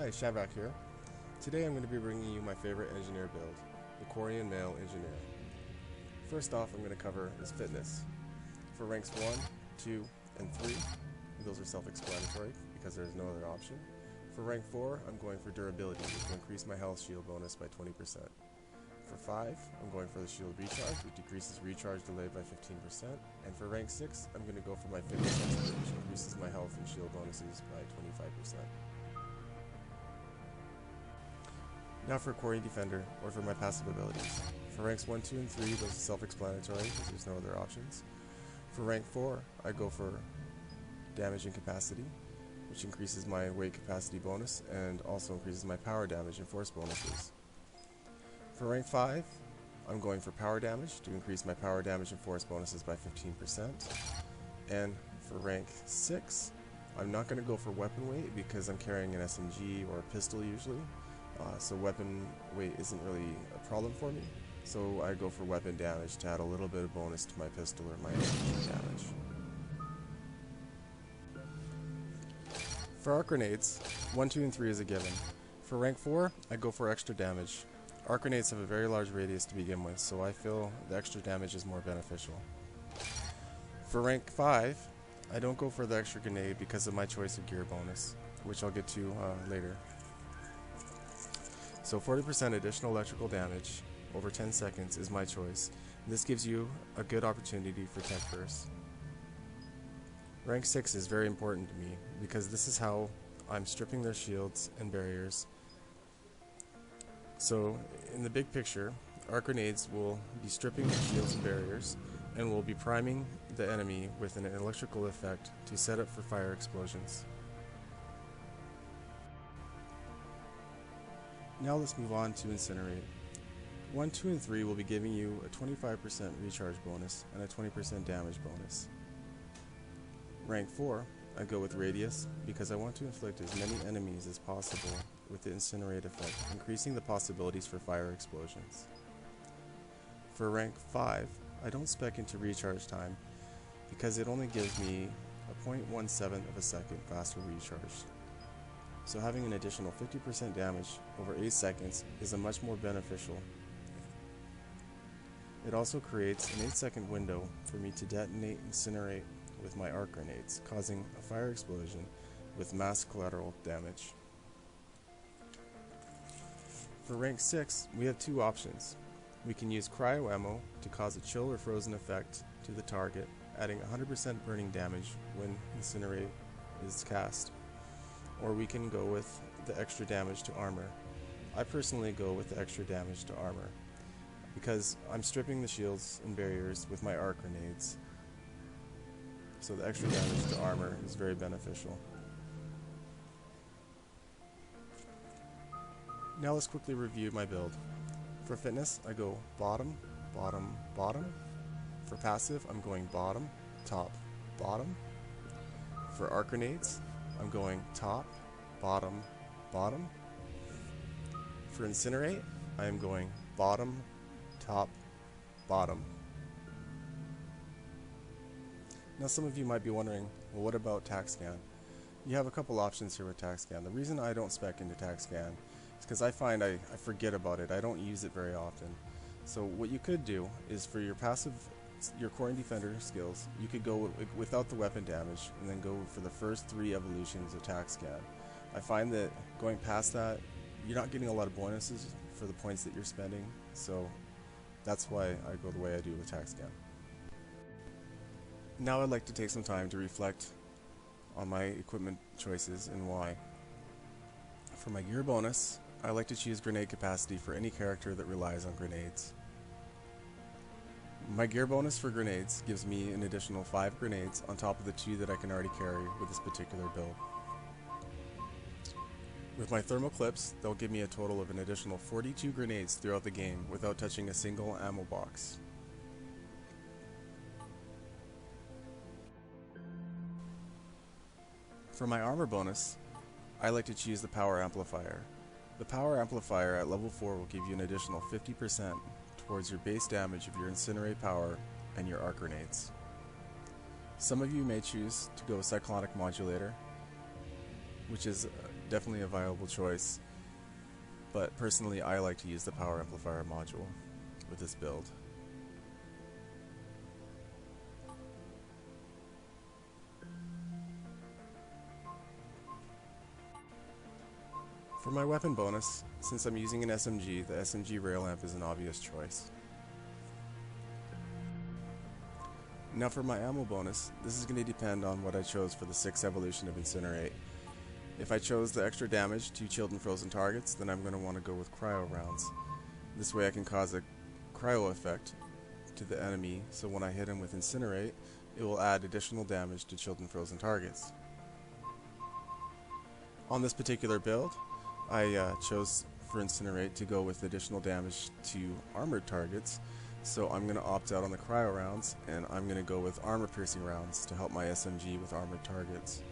Hi, Shavak here. Today I'm going to be bringing you my favorite engineer build, the Quarian Male Engineer. First off, I'm going to cover is fitness. For ranks 1, 2, and 3, those are self-explanatory because there is no other option. For rank 4, I'm going for durability, which will increase my health shield bonus by 20%. For 5, I'm going for the shield recharge, which decreases recharge delay by 15%. And for rank 6, I'm going to go for my fitness expert, which increases my health and shield bonuses by 25%. Now for Quarian Defender, or for my passive abilities. For ranks 1, 2, and 3, those are self-explanatory because there's no other options. For rank 4, I go for damage and capacity, which increases my weight capacity bonus and also increases my power damage and force bonuses. For rank 5, I'm going for power damage to increase my power damage and force bonuses by 15%. And for rank 6, I'm not going to go for weapon weight because I'm carrying an SMG or a pistol usually. So weapon weight isn't really a problem for me. So I go for weapon damage to add a little bit of bonus to my pistol or my SMG damage. For arc grenades, 1, 2, and 3 is a given. For rank 4, I go for extra damage. Arc grenades have a very large radius to begin with, so I feel the extra damage is more beneficial. For rank 5, I don't go for the extra grenade because of my choice of gear bonus, which I'll get to later. So 40% additional electrical damage over 10 seconds is my choice. This gives you a good opportunity for tech bursts. Rank 6 is very important to me because this is how I'm stripping their shields and barriers. So in the big picture, arc grenades will be stripping the shields and barriers and will be priming the enemy with an electrical effect to set up for fire explosions. Now let's move on to Incinerate. 1, 2, and 3 will be giving you a 25% recharge bonus and a 20% damage bonus. Rank 4, I go with Radius because I want to inflict as many enemies as possible with the Incinerate effect, increasing the possibilities for fire explosions. For rank 5, I don't spec into recharge time because it only gives me a 0.17 of a second faster recharge. So having an additional 50% damage over 8 seconds is a much more beneficial. It also creates an 8-second window for me to detonate Incinerate with my arc grenades, causing a fire explosion with mass collateral damage. For rank 6, we have two options. We can use cryo ammo to cause a chill or frozen effect to the target, adding 100% burning damage when Incinerate is cast. Or we can go with the extra damage to armor. I personally go with the extra damage to armor because I'm stripping the shields and barriers with my arc grenades. So the extra damage to armor is very beneficial. Now let's quickly review my build. For fitness, I go bottom, bottom, bottom. For passive, I'm going bottom, top, bottom. For arc grenades, I'm going top, bottom, bottom. For Incinerate, I am going bottom, top, bottom. Now some of you might be wondering, well, what about tac scan? You have a couple options here with tac scan. The reason I don't spec into tac scan is because I find I forget about it. I don't use it very often. So what you could do is for your passive, your Quarian Defender skills, you could go without the weapon damage and then go for the first 3 evolutions of tac scan. I find that going past that, you're not getting a lot of bonuses for the points that you're spending, so that's why I go the way I do with tac scan. Now I'd like to take some time to reflect on my equipment choices and why. For my gear bonus, I like to choose grenade capacity for any character that relies on grenades. My gear bonus for grenades gives me an additional 5 grenades on top of the 2 that I can already carry with this particular build. With my thermal clips, they'll give me a total of an additional 42 grenades throughout the game without touching a single ammo box. For my armor bonus, I like to choose the power amplifier. The power amplifier at level 4 will give you an additional 50% towards your base damage of your Incinerate power and your arc grenades. Some of you may choose to go Cyclonic Modulator, which is definitely a viable choice, but personally I like to use the power amplifier module with this build. For my weapon bonus, since I'm using an SMG, the SMG rail amp is an obvious choice. Now for my ammo bonus, this is going to depend on what I chose for the 6th evolution of Incinerate. If I chose the extra damage to chilled and frozen targets, then I'm going to want to go with cryo rounds. This way I can cause a cryo effect to the enemy, so when I hit him with Incinerate, it will add additional damage to chilled and frozen targets. On this particular build, I chose for Incinerate to go with additional damage to armored targets, so I'm going to opt out on the cryo rounds, and I'm going to go with armor piercing rounds to help my SMG with armored targets.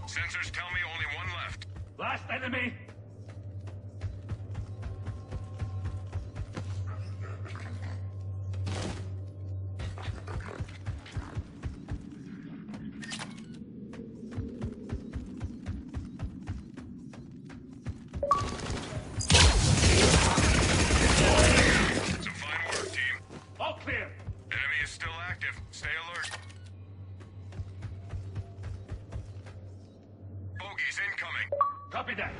Sensors tell me only one left. Last enemy! Some fine work, team. All clear! Enemy is still active. Stay alert. Bogeys incoming. Copy that!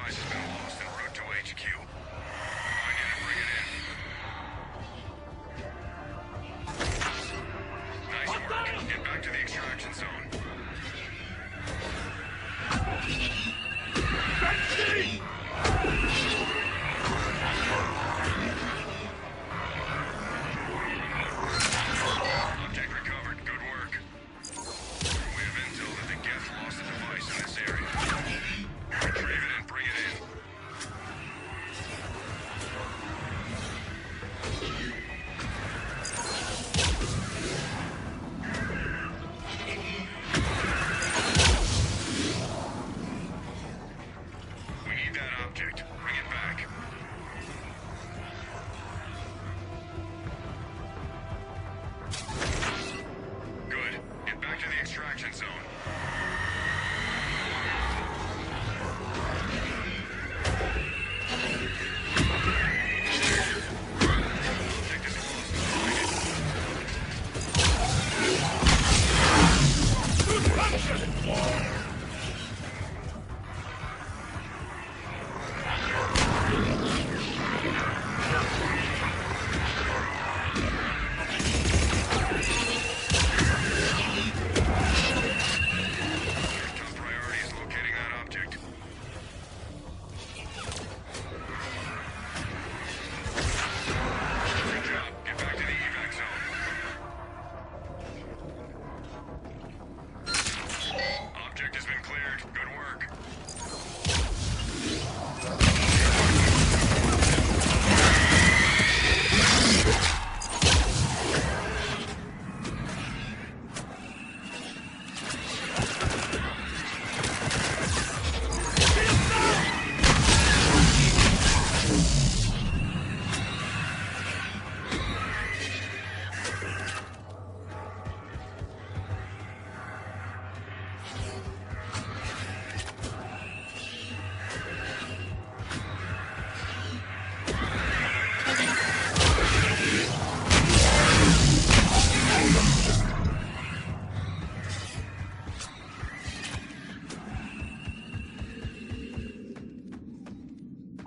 device has been lost en route to HQ. Find it and bring it in. Nice work. Get back to the extraction zone. Object recovered. Good work. We have intel that the Geth lost a device in this area. Retrieve it and bring it in. We need that object. Bring it back. Good. Get back to the extraction zone. Object is close. Find it. Top priority is locating that object. Good job. Get back to the evac zone. Object has been cleared. Good work.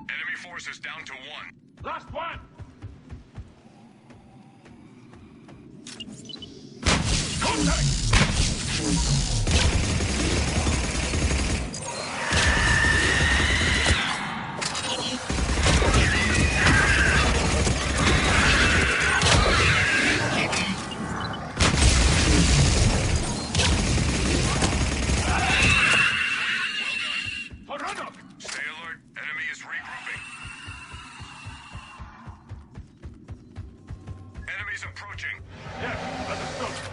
Enemy forces down to 1. Last one! Contact! Well done. Forrunner! Stay alert. Enemy is regrouping. Enemies approaching. Yes, understood.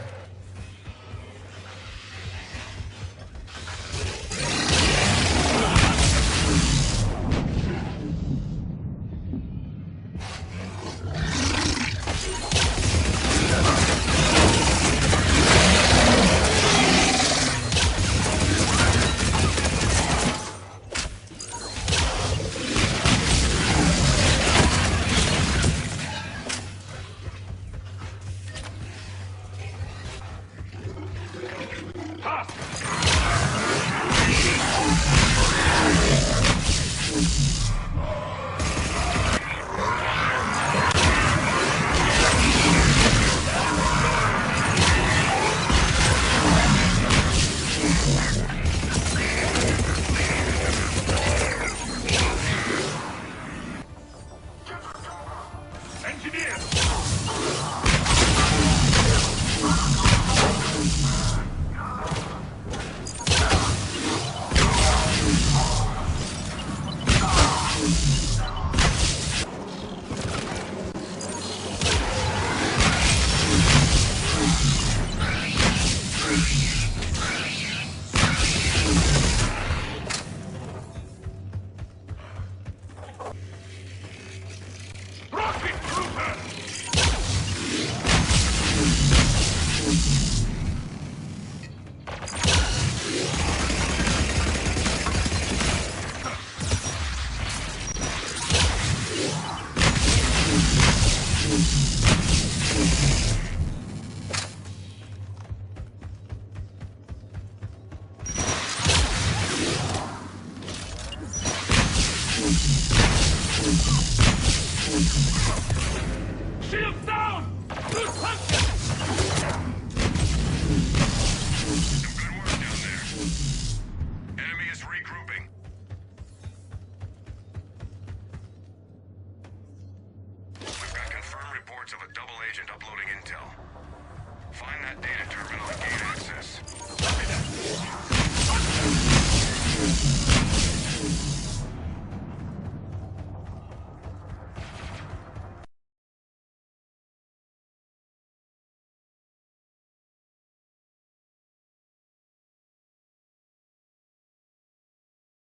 Engineer! Shields down! Loose hunter! Good work down there. Enemy is regrouping. We've got confirmed reports of a double agent uploading intel. Find that data terminal and gain access.